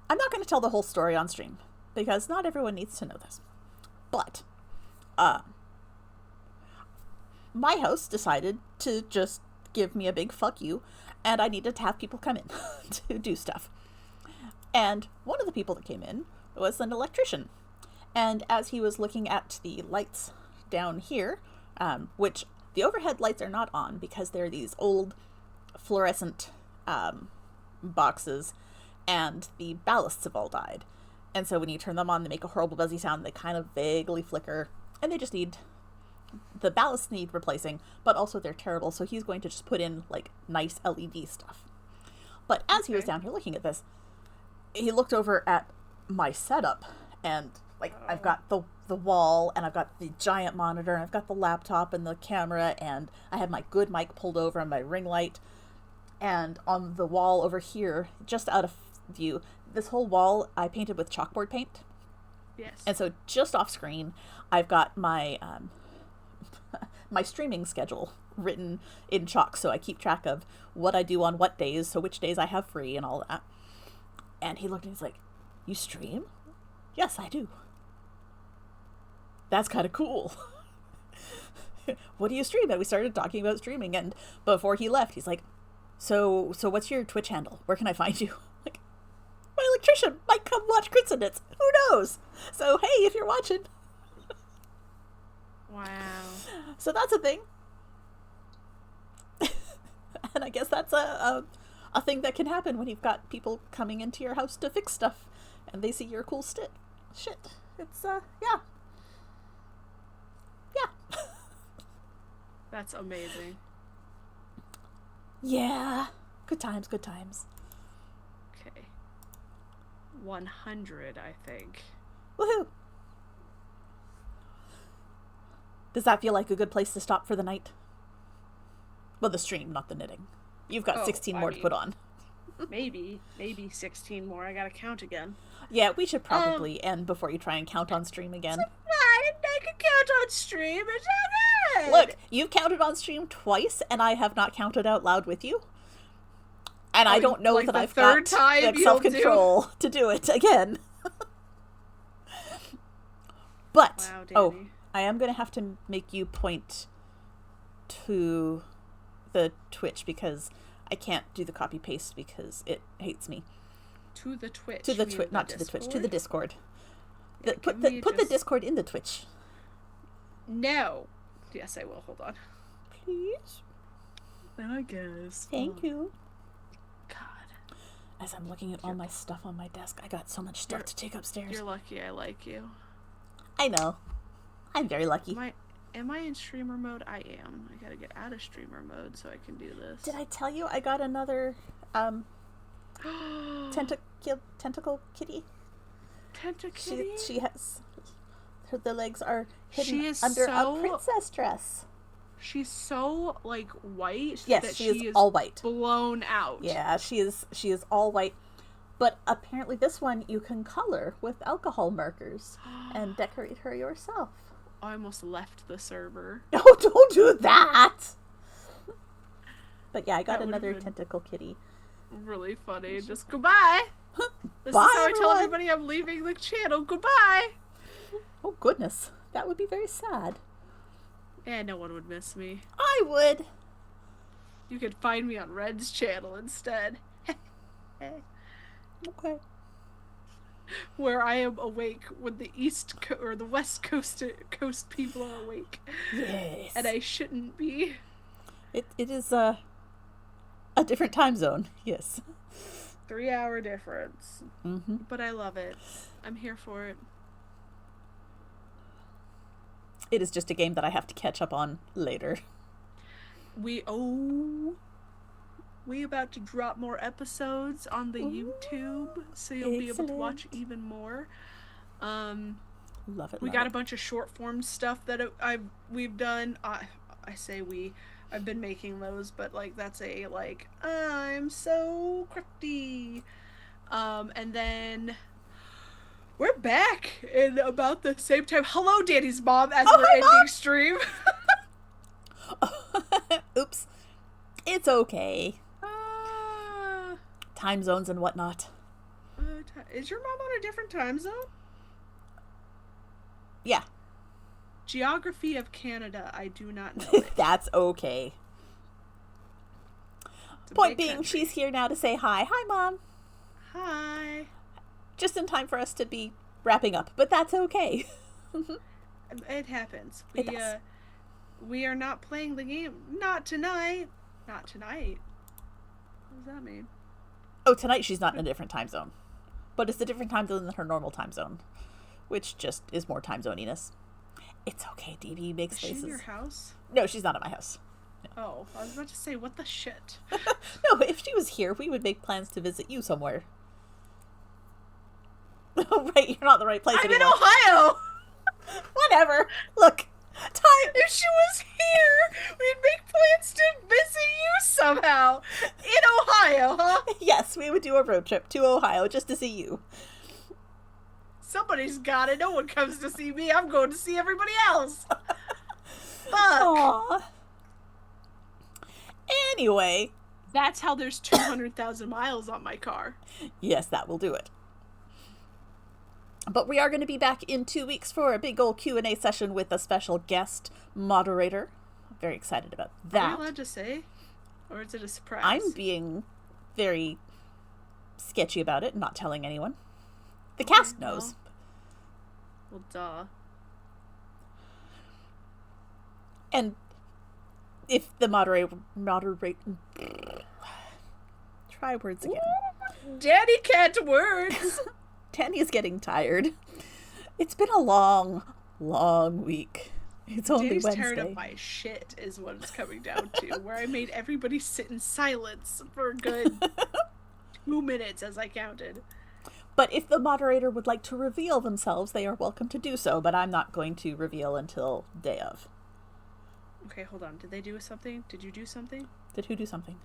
I'm not going to tell the whole story on stream because not everyone needs to know this. But my host decided to just give me a big fuck you, and I needed to have people come in to do stuff. And one of the people that came in was an electrician. And as he was looking at the lights down here, which the overhead lights are not on because they're these old fluorescent boxes, and the ballasts have all died. And so when you turn them on, they make a horrible buzzy sound. They kind of vaguely flicker, and they just need, the ballasts need replacing, but also they're terrible. So he's going to just put in like nice LED stuff. But as he was down here looking at this, he looked over at my setup, and like I've got the wall, and I've got the giant monitor, and I've got the laptop and the camera, and I have my good mic pulled over and my ring light. And on the wall over here, just out of view, this whole wall I painted with chalkboard paint. Yes. And so just off screen, I've got my my streaming schedule written in chalk, so I keep track of what I do on what days, so which days I have free and all that. And he looked and he's like, "You stream?" "Yes, I do." "That's kind of cool." "What do you stream?" And we started talking about streaming, and before he left, he's like, So what's your Twitch handle? Where can I find you?" Like, my electrician might come watch Crits and Knits. Who knows? So, hey, if you're watching. Wow. So that's a thing. And I guess that's a thing that can happen when you've got people coming into your house to fix stuff and they see your cool shit. It's, yeah. Yeah. That's amazing. Yeah. Good times, good times. Okay. 100, I think. Woohoo! Does that feel like a good place to stop for the night? Well, the stream, not the knitting. You've got 16 more to put on. Maybe 16 more. I gotta count again. Yeah, we should probably end before you try and count on stream again. It's fine. I can count on stream. It's all good. Look, you've counted on stream twice, and I have not counted out loud with you. And I don't know that I've got the self-control to do it again. But, wow, I am going to have to make you point to the Twitch because I can't do the copy-paste because it hates me. To the Twitch? To the Twitch, not to the Twitch, to the Discord. Yeah, put the Discord in the Twitch. No. Yes, I will. Hold on. Please. I guess. Thank you. God. As I'm looking at all my stuff on my desk, I got so much stuff to take upstairs. You're lucky I like you. I know. I'm very lucky. Am I in streamer mode? I am. I gotta get out of streamer mode so I can do this. Did I tell you I got another tentacle kitty? Tentackitty? She has the legs are hidden under a princess dress. She's so like white. Yes, that she is all white, blown out. Yeah, she is all white. But apparently, this one you can color with alcohol markers and decorate her yourself. I almost left the server. No, don't do that. But yeah, I got another tentacle kitty. Really funny. Just goodbye. This Bye, is how I tell everyone. everybody I'm leaving the channel. Goodbye. Oh goodness, that would be very sad. Yeah, no one would miss me. I would. You could find me on Red's channel instead. Okay. Where I am awake when the or the West Coast people are awake. Yes. And I shouldn't be. It is a different time zone. Yes. 3-hour difference. Mm-hmm. But I love it. I'm here for it. It is just a game that I have to catch up on later. We about to drop more episodes on the YouTube, so you'll be able to watch even more. Love it. We got a bunch of short form stuff that we've done. I say I've been making those, but like that's I'm so crafty. And then we're back in about the same time. Hello, Danny's mom, as we're ending Mom! Stream. Oops. It's okay. Time zones and whatnot. Is your mom on a different time zone? Yeah. Geography of Canada, I do not know it. That's okay. Point being, country. She's here now to say hi. Hi, Mom. Hi. Just in time for us to be wrapping up, but that's okay. It happens. It does. We are not playing the game. Not tonight. Not tonight. What does that mean? Oh, tonight she's not in a different time zone. But it's a different time zone than her normal time zone. Which just is more time zoniness. It's okay, DB makes faces. Is she in your house? No, she's not at my house. No. Oh, I was about to say, what the shit? No, if she was here, we would make plans to visit you somewhere. Oh, right, you're not in the right place I'm anymore. in Ohio! Whatever. Look, time. If she was here, we'd make plans to visit you somehow. In Ohio, huh? Yes, we would do a road trip to Ohio just to see you. Somebody's got it. No one comes to see me. I'm going to see everybody else. Fuck. Aww. Anyway. That's how there's 200,000 miles on my car. Yes, that will do it. But we are going to be back in 2 weeks for a big old Q&A session with a special guest moderator. I'm very excited about that. Are you allowed to say? Or is it a surprise? I'm being very sketchy about it and not telling anyone. The cast knows. Well, duh. And if the moderator try words again. Danny can't words. Danny is getting tired. It's been a long, long week. It's only Danny's Wednesday. tired of my shit is what it's coming down to. Where I made everybody sit in silence for a good 2 minutes as I counted. But if the moderator would like to reveal themselves, they are welcome to do so, but I'm not going to reveal until day of. Okay, hold on. Did they do something? Did you do something? Did who do something?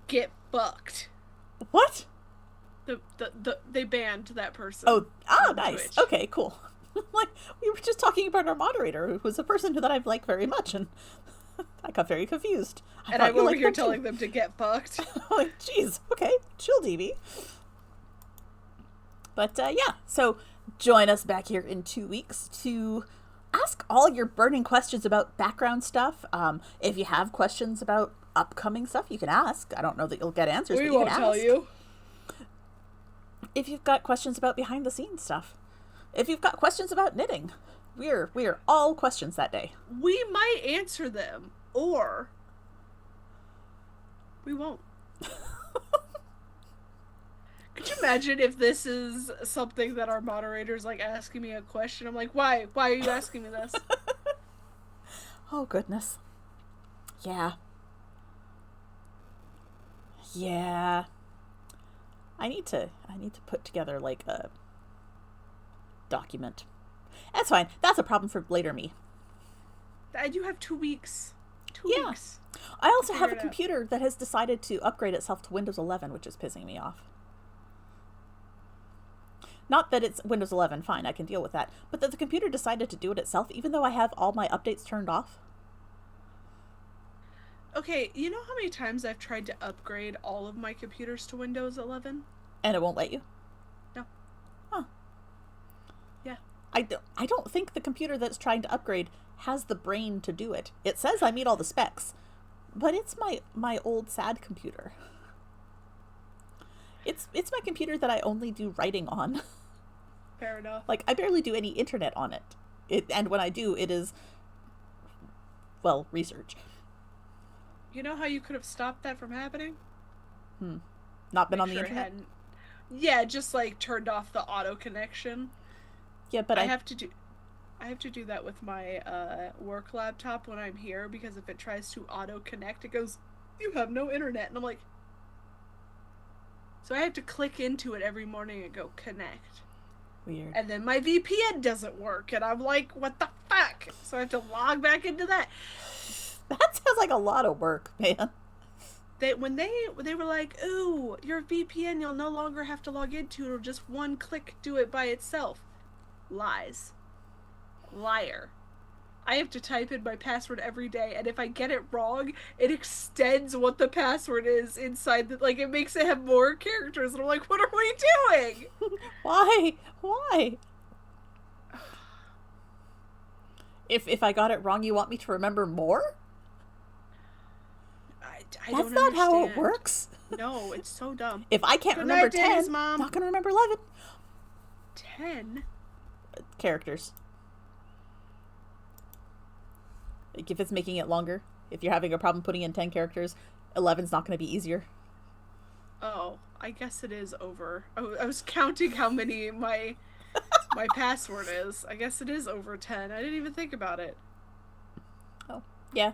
get fucked. What? They banned that person. Oh, on nice. Twitch. Okay, cool. Like, we were just talking about our moderator, who was a person that I like very much, and I got very confused. And thought I'm you over liked here them too. telling them to get fucked. Like, jeez, okay, chill, DB. But yeah, so join us back here in 2 weeks to ask all your burning questions about background stuff. If you have questions about upcoming stuff, you can ask. I don't know that you'll get answers, We but you won't can tell ask. you. If you've got questions about behind the scenes stuff, if you've got questions about knitting, we're all questions that day. We might answer them, or we won't. Could you imagine if this is something that our moderator's like asking me a question? I'm like, why? Why are you asking me this? Oh goodness. Yeah. Yeah. I need to put together like a document. That's fine. That's a problem for later me. I do have 2 weeks. Two Yeah. weeks. I also have a Figure it out. computer that has decided to upgrade itself to Windows 11, which is pissing me off. Not that it's Windows 11, fine, I can deal with that, but that the computer decided to do it itself, even though I have all my updates turned off. Okay, you know how many times I've tried to upgrade all of my computers to Windows 11? And it won't let you? No. Huh. Yeah. I don't think the computer that's trying to upgrade has the brain to do it. It says I meet all the specs, but it's my old SAD computer. It's my computer that I only do writing on. Fair enough. Like, I barely do any internet on it. And when I do, it is, well, research. You know how you could have stopped that from happening? Not been Make on the sure it internet? hadn't- Yeah, just like turned off the auto connection. Yeah, but I have to do that with my work laptop when I'm here, because if it tries to auto connect, it goes, "You have no internet," and I'm like, so I have to click into it every morning and go connect, Weird. and then my VPN doesn't work, and I'm like, what the fuck? So I have to log back into that. That sounds like a lot of work, man. When they were like, "Ooh, your VPN you'll no longer have to log into, it'll just one click do it by itself." Lies. Liar. I have to type in my password every day, and if I get it wrong, it extends what the password is inside the, like, it makes it have more characters, and I'm like, what are we doing? Why? Why? If I got it wrong, you want me to remember more? I That's don't not how it understand. works. No, it's so dumb. If I can't Good remember night, Danny's 10, mom. not gonna remember 11 10? characters. Like, if it's making it longer, if you're having a problem putting in 10 characters, 11's not gonna be easier. Oh, I guess it is over. I was counting how many my password is. I guess it is over 10. I didn't even think about it. Oh, yeah.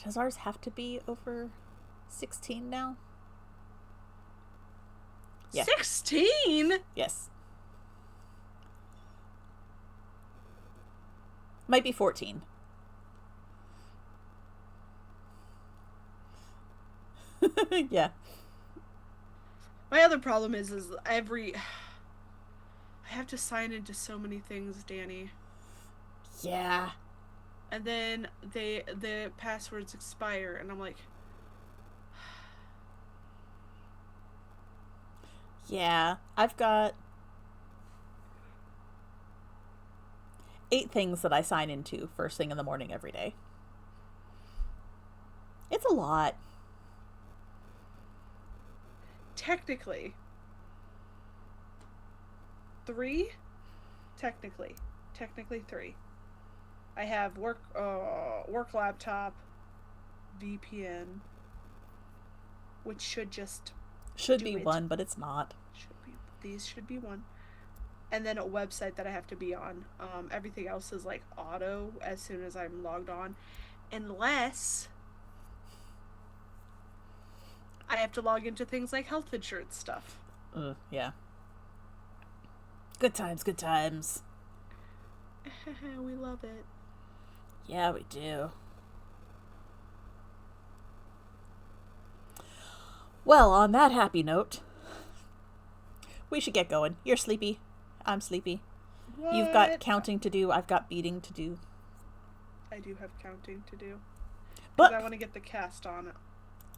Does ours have to be over 16 now? Yeah. 16? Yes. Might be 14. Yeah. My other problem is I have to sign into so many things, Danny. Yeah. And then the passwords expire, and I'm like, Yeah. I've got 8 things that I sign into first thing in the morning every day. It's a lot. technically 3. Technically 3. I have work laptop, VPN, which should be it. one, but it's not. These should be one. And then a website that I have to be on. Everything else is like auto as soon as I'm logged on, unless I have to log into things like health insurance stuff. Yeah. Good times, good times. We love it. Yeah, we do. Well, on that happy note, we should get going. You're sleepy. I'm sleepy. What? You've got counting to do. I've got beating to do. I do have counting to do. But I want to get the cast on it.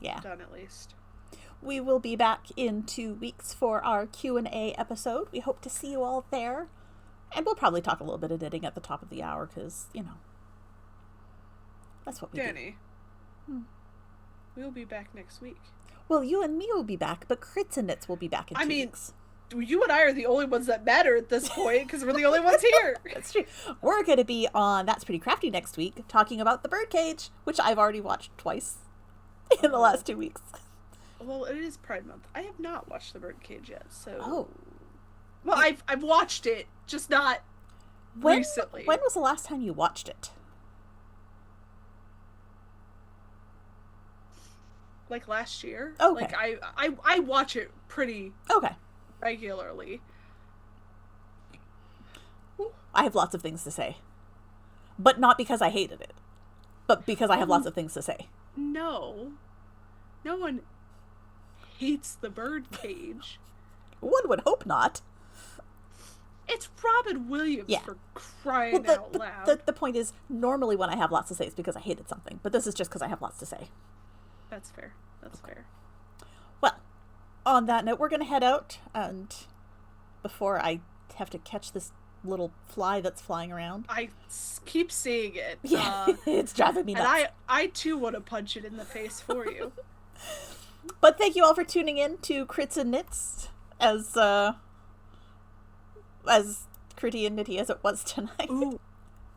Yeah. Done at least. We will be back in 2 weeks for our Q&A episode. We hope to see you all there. And we'll probably talk a little bit of knitting at the top of the hour because, that's what we Danny, do. we'll be back next week. Well, you and me will be back, but Crits and Knits will be back in 2 weeks. You and I are the only ones that matter at this point because we're the only ones here. That's true. We're going to be on That's Pretty Crafty next week talking about The Birdcage, which I've already watched twice in the last 2 weeks. Well, it is Pride Month. I have not watched The Birdcage yet, so... Oh. Well, I've watched it, just not recently. When was the last time you watched it? Like last year. Okay. Like I watch it pretty regularly. I have lots of things to say. But not because I hated it. But because I have lots of things to say. No. No one hates The Birdcage. One would hope not. It's Robin Williams, for crying out loud. The point is, normally when I have lots to say, it's because I hated something. But this is just because I have lots to say. That's fair. That's fair. Well, on that note, we're going to head out. And before I have to catch this little fly that's flying around. I keep seeing it. Yeah, it's driving me nuts. And I too want to punch it in the face for you. But thank you all for tuning in to Crits and Knits as critty and knitty as it was tonight. Ooh.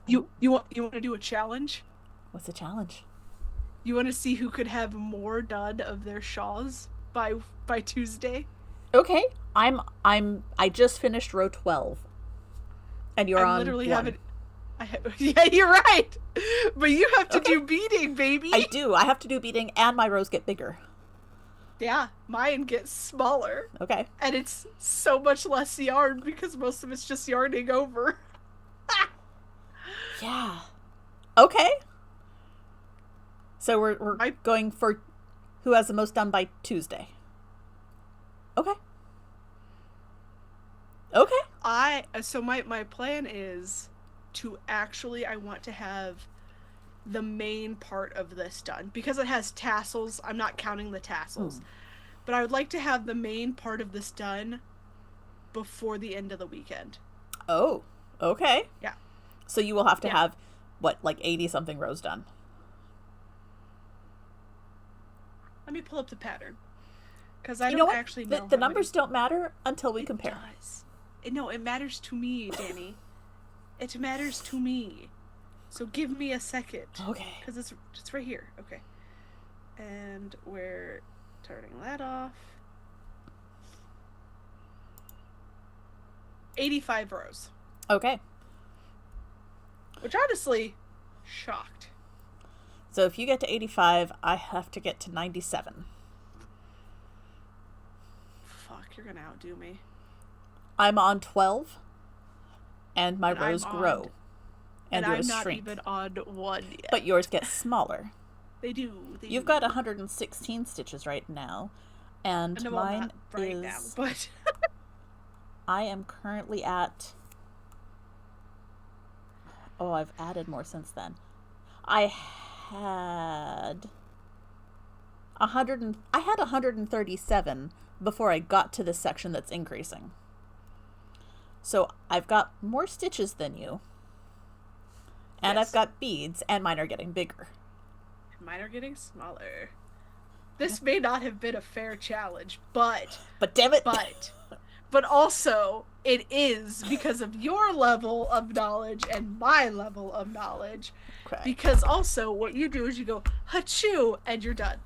You want to do a challenge? What's the challenge? You want to see who could have more done of their shawls by Tuesday? Okay. I just finished row 12. And you're on literally 1. Yeah, you're right. But you have to do beading, baby. I do. I have to do beading and my rows get bigger. Yeah, mine gets smaller. Okay. And it's so much less yarn because most of it's just yarning over. Yeah. Okay. So we're going for who has the most done by Tuesday. Okay. Okay. So my plan is to actually, I want to have the main part of this done because it has tassels. I'm not counting the tassels, but I would like to have the main part of this done before the end of the weekend. Oh, okay. Yeah. So you will have to have what, like 80 something rows done. Let me pull up the pattern because I don't actually know. The numbers don't matter until we compare. It does. No, it matters to me, Danny. It matters to me. So give me a second. Okay. Because it's right here. Okay. And we're turning that off. 85 rows. Okay. Which honestly, shocked. So if you get to 85, I have to get to 97. Fuck, you're gonna outdo me. I'm on 12, and my rows grow. And yours I'm not shrink. even on 1 yet. But yours get smaller. They do. You've got 116 stitches right now, and mine right is... now, but... I am currently at... Oh, I've added more since then. I had 137 before I got to this section that's increasing. So I've got more stitches than you. And Yes. I've got beads, and mine are getting bigger. Mine are getting smaller. This may not have been a fair challenge, but damn it! But also, it is because of your level of knowledge and my level of knowledge. Okay. Because also, what you do is you go, hachoo, and you're done.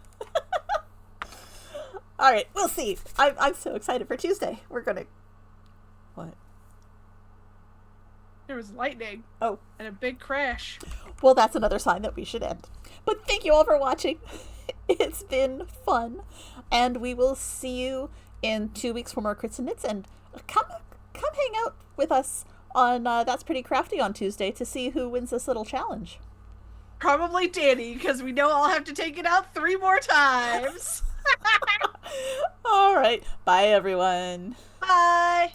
Alright, we'll see. I'm so excited for Tuesday. We're gonna... What? There was lightning. Oh. And a big crash. Well, that's another sign that we should end. But thank you all for watching. It's been fun. And we will see you in 2 weeks for more Crits and Knits. And come hang out with us on That's Pretty Crafty on Tuesday to see who wins this little challenge. Probably Danny, because we know I'll have to take it out 3 more times. All right. Bye, everyone. Bye.